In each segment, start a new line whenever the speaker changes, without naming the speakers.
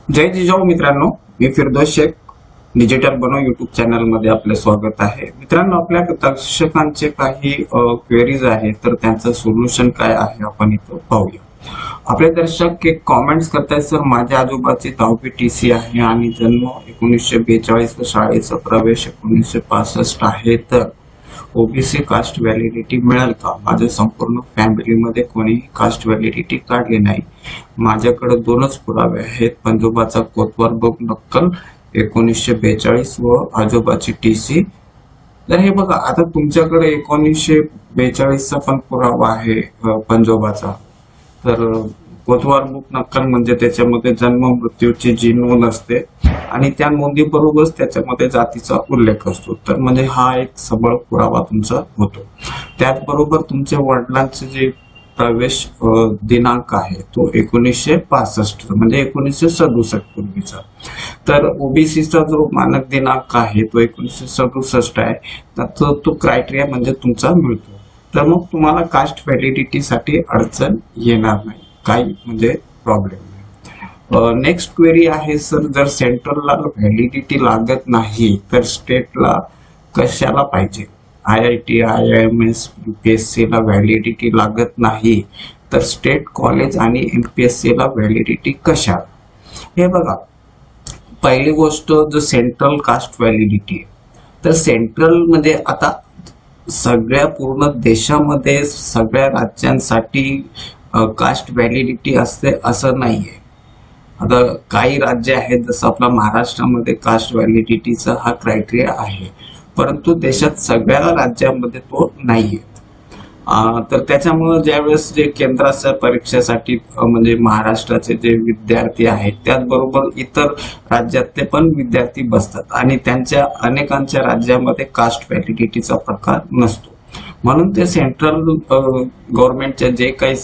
जय जिजाऊ मित्रांनो, मी फिरदौस शेख डिजिटल बनव YouTube channel मध्ये आपले स्वागत आहे। मित्रांनो, आपल्या दर्शकांचे काही क्वेरीज आहेत, तर त्यांचं सोल्युशन काय आहे आपण इथं पाहूया। आपले दर्शक एक कमेंट्स करतात, सर माझ्या आजोबाची 10वी टीसी आहे आणि जन्म 1942 व शाळेचा प्रवेश 1965 आहे, तर ओबीसी कास्ट व्हॅलिडिटी मिळेल का? माझ्या संपूर्ण फॅमिलीमध्ये कोणीही कास्ट व्हॅलिडिटी काढली नाही। माझ्याकडे दोनच पुरावे आहेत, पंजोबाचा कोतवाल बुक नक्कल 1942 व आजोबाची टीसी। तर हे बघा, आता तुमच्याकडे 1942 चा पण पुरावा आहे पंजोबाचा, तर कोतवाल बुक नक्कल म्हणजे त्याच्यामध्ये जन्म मृत्यूची जी नोंद असते आणि त्या नोंदी बरोबरच त्याच्यामध्ये जातीचा उल्लेख असतो, तर म्हणजे हा एक सबळ पुरावा तुमचा होतो। त्याचबरोबर तुमच्या वडिलांचे जे प्रवेश दिनांक आहे तो 1965 म्हणजे 1967 पूर्वीचा, तर ओबीसीचा जो मानक दिनांक आहे तो 1967 आहे, तर तो क्रायटेरिया म्हणजे तुमचा मिळतो। तर मग तुम्हाला कास्ट व्हॅलिडिटी साठी अडचण येणार नाही, काही म्हणजे प्रॉब्लेम नाही। नेक्स्ट क्वेरी आहे, सर जर सेंट्रलला व्हॅलिडिटी लागत नाही तर स्टेटला कशाला पाहिजे? IIT, IIMS, UPSC ला व्हॅलिडिटी लागत नाही, तर स्टेट कॉलेज आणि MPSC ला व्हॅलिडिटी कशाला? हे बघा, पहिली गोष्ट जो सेंट्रल कास्ट व्हॅलिडिटी, तर सेंट्रल म्हणजे आता सगळ्या पूर्ण देशामध्ये सगळ्या राज्यांसाठी कास्ट व्हॅलिडिटी असते असं नाहीये। आता काही राज्य आहेत, जसं आपला महाराष्ट्रामध्ये कास्ट व्हॅलिडिटीचा हा क्रायटेरिया आहे, परंतु देशात सगळ्या राज्यांमध्ये तो नाहीये। तर त्याच्यामुळे ज्यावेळेस जे केंद्राच्या परीक्षेसाठी म्हणजे महाराष्ट्राचे जे विद्यार्थी आहेत, त्याचबरोबर इतर राज्यातले पण विद्यार्थी बसतात आणि त्यांच्या अनेकांच्या राज्यामध्ये कास्ट व्हॅलिडिटीचा प्रकार नसतो, म्हणून ते सेंट्रल गव्हर्नमेंटच्या जे काही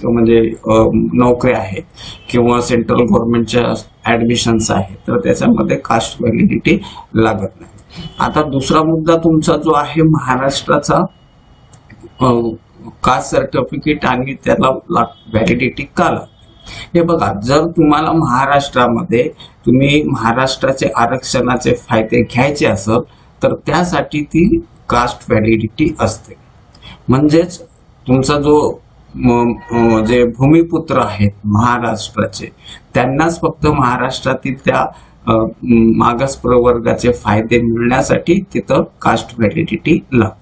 म्हणजे नोकऱ्या आहेत किंवा सेंट्रल गव्हर्नमेंटच्या ऍडमिशन्स आहेत, तर त्याच्यामध्ये कास्ट व्हॅलिडिटी लागत नाही। आता दुसरा मुद्दा तुमचा जो आहे महाराष्ट्राचा कास्ट सर्टिफिकेट आणि त्याला व्हॅलिडिटी का लागते? हे बघा, जर तुम्हाला महाराष्ट्रामध्ये तुम्ही महाराष्ट्राचे आरक्षणाचे फायदे घ्यायचे असेल तर त्यासाठी ती कास्ट व्हॅलिडिटी असते। म्हणजेच तुमचा जो जे भूमिपुत्र आहेत महाराष्ट्राचे, त्यांनाच फक्त महाराष्ट्रातील त्या मागास प्रवर्गाचे फायदे मिळण्यासाठी तिथं कास्ट व्हॅलिडिटी लागते।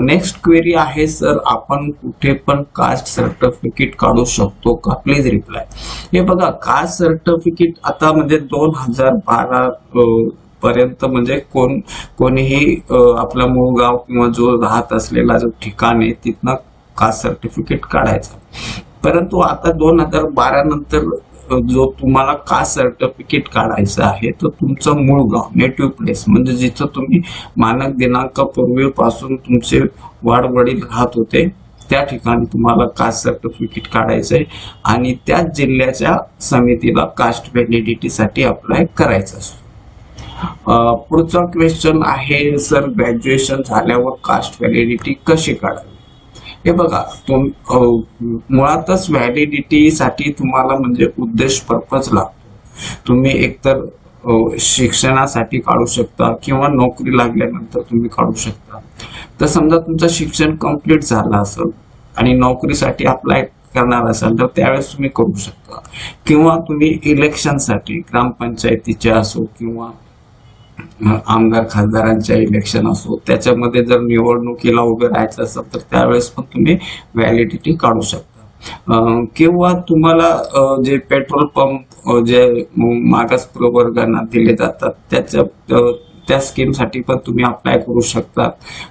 नेक्स्ट क्वेरी आहे, सर आपण कुठे पण कास्ट सर्टिफिकेट काढू शकतो का? Please reply. हे बघा, कास्ट सर्टिफिकेट आता म्हणजे 2012 पर्यंत म्हणजे कोणीही आपला मूळ गाव किंवा जो राहत असलेला जो ठिकाण आहे तिथनं कास्ट सर्टिफिकेट काढायचा, परंतु आता 2012 नंतर जो तुम्हाला कास्ट सर्टिफिकेट काढायचं आहे तर तुमचं मूळ गाव, नेटिव्ह प्लेस, म्हणजे जिथं तुम्ही मानक दिनांक पूर्वीपासून तुमचे वाडवडील राहत होते त्या ठिकाणी तुम्हाला कास्ट सर्टिफिकेट काढायचंय आणि त्याच जिल्ह्याच्या समितीला कास्ट व्हॅलिडिटी साठी अप्लाय करायचं असतो। पुढचा क्वेश्चन आहे, सर ग्रॅज्युएशन झाल्यावर कास्ट व्हॅलिडिटी कशी काढावी? हे बघा, मुळातच व्हॅलिडिटी साठी तुम्हाला म्हणजे उद्देश पर्पज लागतो। तुम्ही एकतर शिक्षणासाठी काढू शकता किंवा नोकरी लागल्यानंतर तुम्ही काढू शकता। तर समजा तुमचं शिक्षण कंप्लीट झालं असेल आणि नोकरीसाठी अप्लाय करणार असाल तर त्यावेळेस तुम्ही करू शकता, किंवा तुम्ही इलेक्शनसाठी ग्रामपंचायतीचे असो किंवा आमदार खासदारांच्या इलेक्शन असो त्याच्यामध्ये जर निवडणुकीला उभे राहायचं असेल तर त्यावेळेस पण तुम्ही व्हॅलिडिटी काढू शकता। किंवा तुम्हाला जे पेट्रोल पंप जे मागास प्रवर्गांना दिले जातात त्या स्कीमसाठी पण तुम्ही अप्लाय करू शकता।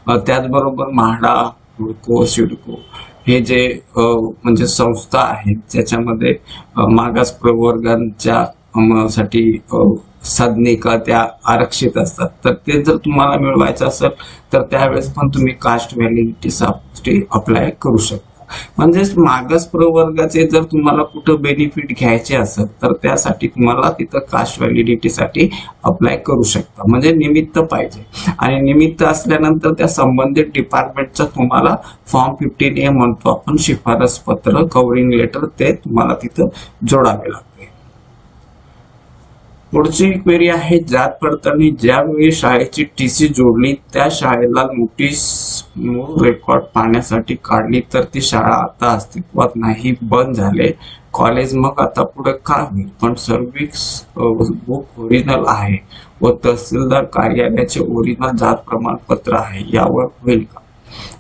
त्याचबरोबर म्हाडा, हुडको, सिडको हे जे म्हणजे संस्था आहेत ज्याच्यामध्ये मागास प्रवर्गांच्या साठी साधनिका त्या आरक्षित असतात, तर ते जर तुम्हाला मिळवायचं असेल तर त्यावेळेस पण तुम्ही कास्ट व्हॅलिडिटीसाठी अप्लाय करू शकता। म्हणजेच मागास प्रवर्गाचे जर तुम्हाला कुठं बेनिफिट घ्यायचे असेल तर त्यासाठी तुम्हाला तिथं कास्ट व्हॅलिडिटीसाठी अप्लाय करू शकता। म्हणजे निमित्त पाहिजे, आणि निमित्त असल्यानंतर त्या संबंधित डिपार्टमेंटचा तुम्हाला फॉर्म 15A म्हणतो आपण, शिफारस पत्र, कव्हरिंग लेटर, ते तुम्हाला तिथं जोडावे लागते। पुढची क्वेरी आहे, जात पडताळणी ज्यावेळी शाळेची टीसी जोडली त्या शाळेला नोटीस मूळ रेकॉर्ड पाहण्यासाठी काढली तर ती शाळा आता अस्तित्वात नाही, बंद झाले कॉलेज, मग आता पुढे काय होईल? पण सर्व्हिस बुक ओरिजिनल आहे व तहसीलदार कार्यालयाचे ओरिजिनल जात प्रमाणपत्र आहे, यावर होईल का?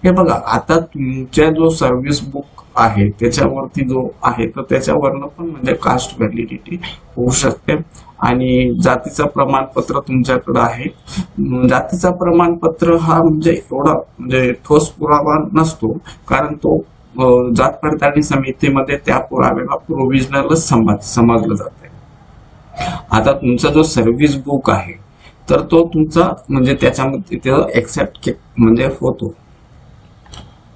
हे बघा, आता तुमच्या जो सर्व्हिस बुक आहे त्याच्यावरती जो आहे तर त्याच्यावरनं पण म्हणजे कास्ट व्हॅलिडिटी होऊ शकते. आणि जातीचा प्रमाणपत्र तुमच्याकडे आहे. जातीचा प्रमाणपत्र हा म्हणजे एवढा म्हणजे ठोस पुरावा नसतो, कारण तो जात पडताळणी समितीमध्ये त्या पुराव्याला प्रोव्हिजनलच समजलं जाते. आता तुमचा जो सर्व्हिस बुक आहे तर तो तुमचा म्हणजे त्याच्यामध्ये एक्सेप्ट म्हणजे होतो.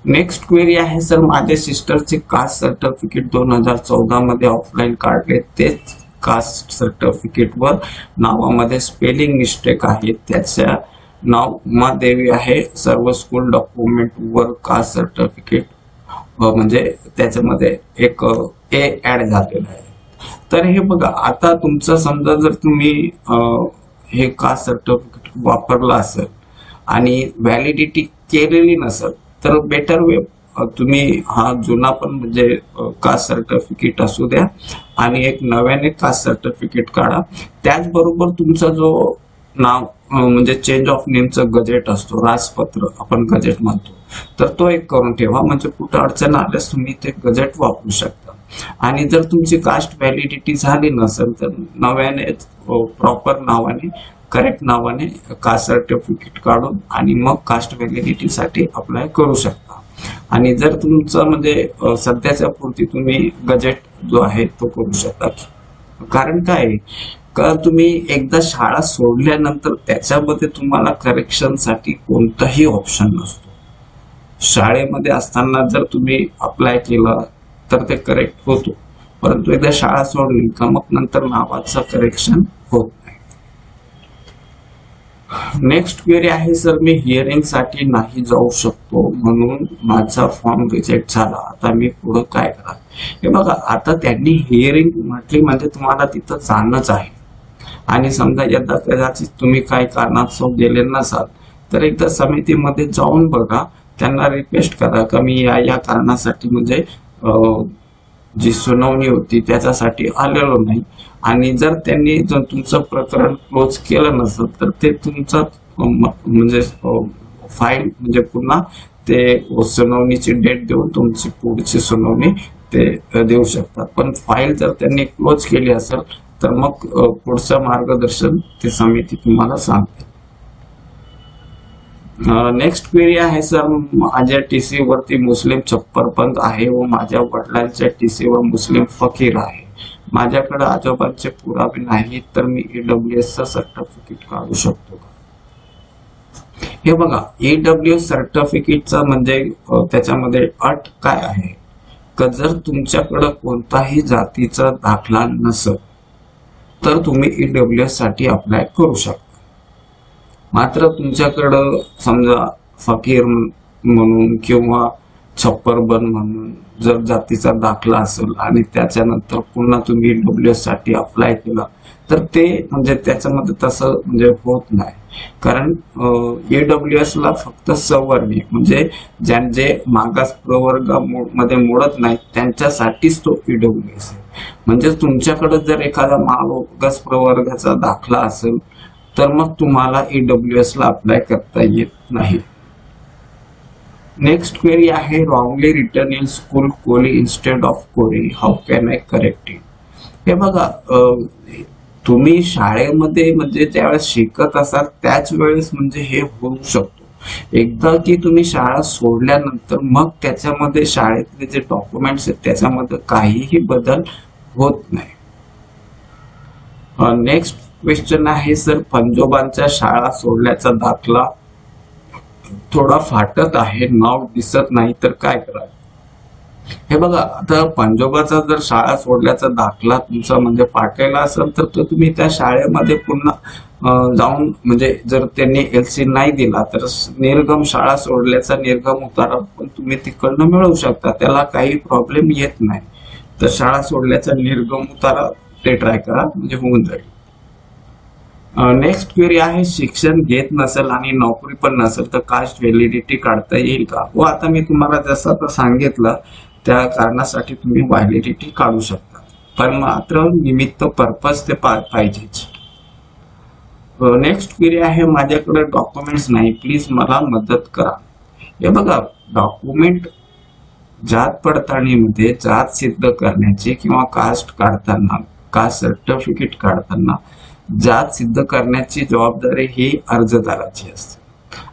नेक्स्ट क्वेरी आहे, सर माझ्या सिस्टरचे कास्ट सर्टिफिकेट 2014 मध्ये ऑफलाईन काढले, तेच कास्ट सर्टिफिकेट वर नावामध्ये स्पेलिंग मिस्टेक आहे, त्याच्या नाव उमादेवी आहे, सर्व स्कूल डॉक्युमेंट वर कास्ट सर्टिफिकेट म्हणजे त्याच्यामध्ये एक ए ऍड झालेला आहे. तर हे बघा, आता तुमचं समजा जर तुम्ही हे कास्ट सर्टिफिकेट वापरलं असेल आणि व्हॅलिडिटी केलेली नसेल तर बेटर वे तुम्ही हा जुना पण म्हणजे कास्ट सर्टिफिकेट असू द्या आणि एक नव्याने कास्ट सर्टिफिकेट काढा. त्याचबरोबर तुमचा जो नाव म्हणजे चेंज ऑफ नेमचं गजेट असतो, राजपत्र आपण गजेट म्हणतो, तर तो एक करून ठेवा, म्हणजे कुठं अडचण आल्यास तुम्ही ते गजेट वापरू शकता. आणि जर तुमची कास्ट व्हॅलिडिटी झाली नसेल तर नव्याने प्रॉपर नावाने करेक्ट नावाने कास्ट सर्टिफिकेट काढून आणि मग कास्ट व्हॅलिडिटी साठी अप्लाय करू शकता. आणि जर तुमचं म्हणजे सध्याच्या पुरती तुम्ही गजेट जो आहे तो करू शकता. कारण काय का तुम्ही एकदा शाळा सोडल्यानंतर त्याच्यामध्ये तुम्हाला करेक्शन साठी कोणताही ऑप्शन नसतो. शाळेमध्ये असताना जर तुम्ही अप्लाय केलं तर ते करेक्ट होतो, परंतु एकदा शाळा सोडली का मग नंतर नावाचं करेक्शन होत नाही. नेक्स्ट क्वेरी आहे, सर मी हिअरिंग साठी नाही जाऊ शकतो म्हणून माझा फॉर्म रिजेक्ट झाला, आता मी पुढे काय करा? हे बघा, आता त्यांनी हिअरिंग म्हटली म्हणजे तुम्हाला तिथं जाणंच आहे. आणि समजा यदा कदाचित तुम्ही काही कारणास्तव गेले नसाल तर एकदा समितीमध्ये जाऊन बघा, त्यांना रिक्वेस्ट करा का मी या कारणासाठी म्हणजे जी सुनावणी होती त्याच्यासाठी आलेलो नाही. आणि जर त्यांनी जर तुमचं प्रकरण क्लोज केलं नसेल तर ते तुमचं म्हणजे फाईल म्हणजे पुन्हा ते सुनावणीची डेट देऊन तुमची पुढची सुनावणी ते देऊ शकतात. पण फाईल जर त्यांनी क्लोज केली असेल तर मग पुढचं मार्गदर्शन ते समिती तुम्हाला सांगते. नेक्स्ट क्वेरी आहे, सर माझ्या टीसी वरती मुस्लिम छप्परबंद आहे व माझ्या वडिलांच्या टीसी वर मुस्लिम फकीर आहे, माझ्याकडे आजोबांचे पुरावे नाहीत तर मी ईडब्ल्यूएस सर्टिफिकेट काढू शकतो का? हे बघा, ईडब्ल्यूएस सर्टिफिकेटचा म्हणजे त्याच्यामध्ये अट काय आहे का जर तुमच्याकडे कोणताही जातीचा दाखला नसेल तर तुम्ही ईडब्ल्यूएस साठी अप्लाय करू शकता. मात्र तुमच्याकडं समजा फकीर म्हणून किंवा छप्परबंद म्हणून जर जातीचा दाखला असेल आणि त्याच्यानंतर पुन्हा तुम्ही ईडब्ल्यूएस साठी अप्लाय केला तर ते म्हणजे त्याच्यामध्ये तसं म्हणजे होत नाही. कारण ईडब्ल्यूएस ला फक्त सवर्णी म्हणजे जे मागास प्रवर्गामध्ये मोडत नाही त्यांच्यासाठीच तो ईडब्ल्यूएस आहे. म्हणजे तुमच्याकडे जर एखादा मागास प्रवर्गाचा दाखला असेल तर मग तुम्हाला ईडब्ल्यूएस ला अप्लाय करता येत नाही. नेक्स्ट क्वेरी आहे, wrongly return in school Koli instead of Kori, how can I correct it? हे बघा, तुम्ही शाळेमध्ये म्हणजे ज्यावेळेस शिकत असाल त्याच वेळेस म्हणजे हे होऊ शकतो. एकदा की तुम्ही शाळा सोडल्यानंतर मग त्याच्यामध्ये शाळेतले जे डॉक्युमेंट्स आहेत त्याच्यामध्ये काहीही बदल होत नाही. नेक्स्ट क्वेश्चन आहे, सर पंजोबांच्या शाळा सोडल्याचा दाखला थोडा फाटत आहे, नाव दिसत नाही तर काय करावे? हे बघा, आता पंजोबाचा जर शाळा सोडल्याचा दाखला तुमचा म्हणजे फाटलेला असेल तर तुम्ही त्या शाळेमध्ये पुन्हा जाऊन म्हणजे जर त्यांनी एलसी नाही दिला तर निर्गम शाळा सोडल्याचा निर्गम उतारा पण तुम्ही तिकडनं मिळवू शकता, त्याला काही प्रॉब्लेम येत नाही. तर शाळा सोडल्याचा निर्गम उतारा ते ट्राय करा म्हणजे होऊन जाईल. नेक्स्ट क्वेरी आहे, शिक्षण घेत नसेल आणि नोकरी पण नसेल तर कास्ट व्हॅलिडिटी काढता येईल का? व आता मी तुम्हाला जसं आता सांगितलं त्या कारणासाठी तुम्ही व्हॅलिडिटी काढू शकता, पण मात्र निमित्त पर्पज ते पाहिजेच. नेक्स्ट क्वेरी आहे, माझ्याकडे डॉक्युमेंट्स नाही, प्लीज मला मदत करा. हे बघा, डॉक्युमेंट जात पडताळणीमध्ये जात सिद्ध करण्याचे किंवा कास्ट काढताना, कास्ट सर्टिफिकेट काढताना जात सिद्ध करण्याची जबाबदारी ही अर्जदाराची असते.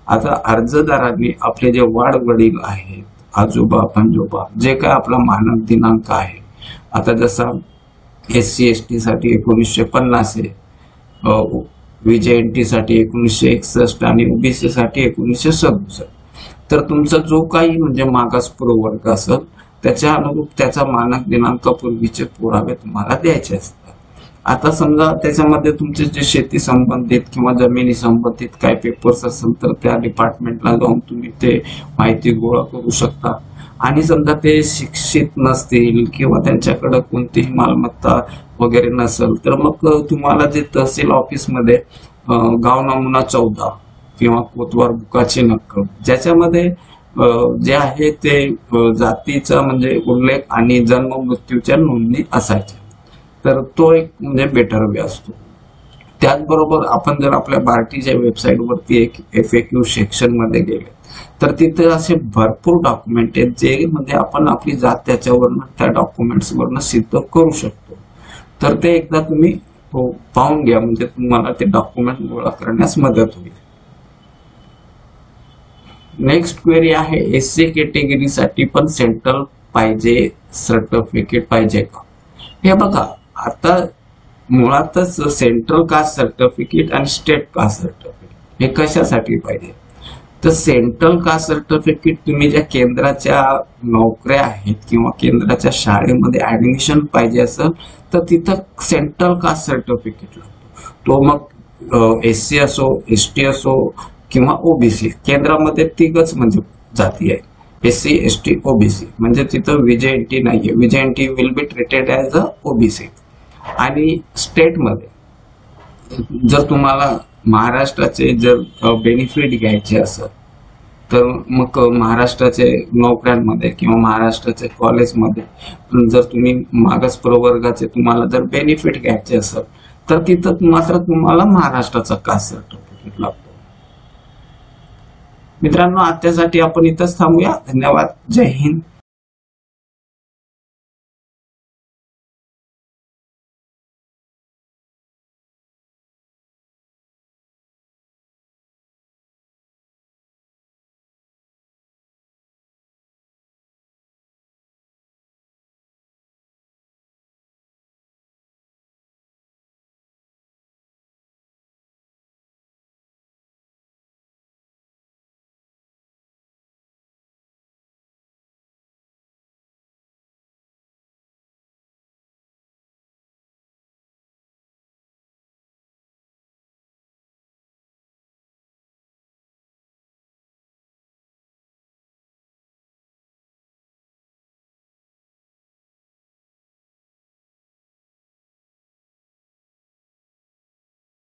आता अर्जदारांनी आपले जे वडील आहेत, आजोबा पणजोबा, जे काय आपला मानक दिनांक आहे, आता जसा SC ST साठी 1950 आहे, VJNT साठी 1961 आणि OBC साठी 1967. तर तुमचा जो काही म्हणजे मागास प्रवर्ग असेल त्याच्या अनुरूप त्याचा मानक दिनांक पूर्वीचे पुरावे तुम्हाला द्यायचे असतात. आता समजा त्याच्यामध्ये तुमचे जे शेती संबंधित किंवा जमिनी संबंधित काय पेपर्स असेल तर त्या डिपार्टमेंटला जाऊन तुम्ही ते माहिती गोळा करू शकता. आणि समजा ते शिक्षित नसतील किंवा त्यांच्याकडे कोणतीही मालमत्ता वगैरे नसेल तर मग तुम्हाला जे तहसील ऑफिसमध्ये गाव नमुना 14 किंवा कोतवार बुकाची नक्कल ज्याच्यामध्ये जे आहे ते जातीचा म्हणजे उल्लेख आणि जन्म मृत्यूच्या नोंदणी असायच्या, तर तो एक म्हणजे बेटर वे असतो. त्याचबरोबर आपण जर आपल्या बार्टीच्या वेबसाईट वरती एक FAQ सेक्शन मध्ये गेले तर तिथे असे भरपूर डॉक्युमेंट आहेत जे म्हणजे आपण आपली जात त्याच्यावरनं त्या डॉक्युमेंट्स वरनं सिद्ध करू शकतो. तर ते एकदा तुम्ही पाहून घ्या, म्हणजे तुम्हाला ते डॉक्युमेंट गोळा करण्यास मदत होईल. नेक्स्ट क्वेरी आहे, SC कॅटेगरीसाठी पण सेंट्रल पाहिजे सर्टिफिकेट पाहिजे का? हे बघा, आता मुळातच सेंट्रल कास्ट सर्टिफिकेट आणि स्टेट कास्ट सर्टिफिकेट हे कशासाठी पाहिजे? तर सेंट्रल कास्ट सर्टिफिकेट तुम्ही ज्या केंद्राच्या नोकऱ्या आहेत किंवा केंद्राच्या शाळेमध्ये ऍडमिशन पाहिजे असेल तर तिथं सेंट्रल कास्ट सर्टिफिकेट लागतो. तो मग SC असो, ST असो किंवा OBC. केंद्रामध्ये तिघच म्हणजे जाती आहे, SC ST OBC, म्हणजे तिथं VJNT नाहीये. VJNT will be treated as a OBC. आणि स्टेटमध्ये जर तुम्हाला महाराष्ट्राचे जर बेनिफिट घ्यायचे असेल तर मग महाराष्ट्राचे नोकऱ्यांमध्ये किंवा महाराष्ट्राचे कॉलेजमध्ये जर तुम्ही मागास प्रवर्गाचे तुम्हाला जर बेनिफिट घ्यायचे असेल तर तिथं मात्र तुम्हाला महाराष्ट्राचा कास्ट सर्टिफिकेट लागतो. मित्रांनो, आजच्यासाठी आपण इथंच थांबूया. धन्यवाद. जय हिंद.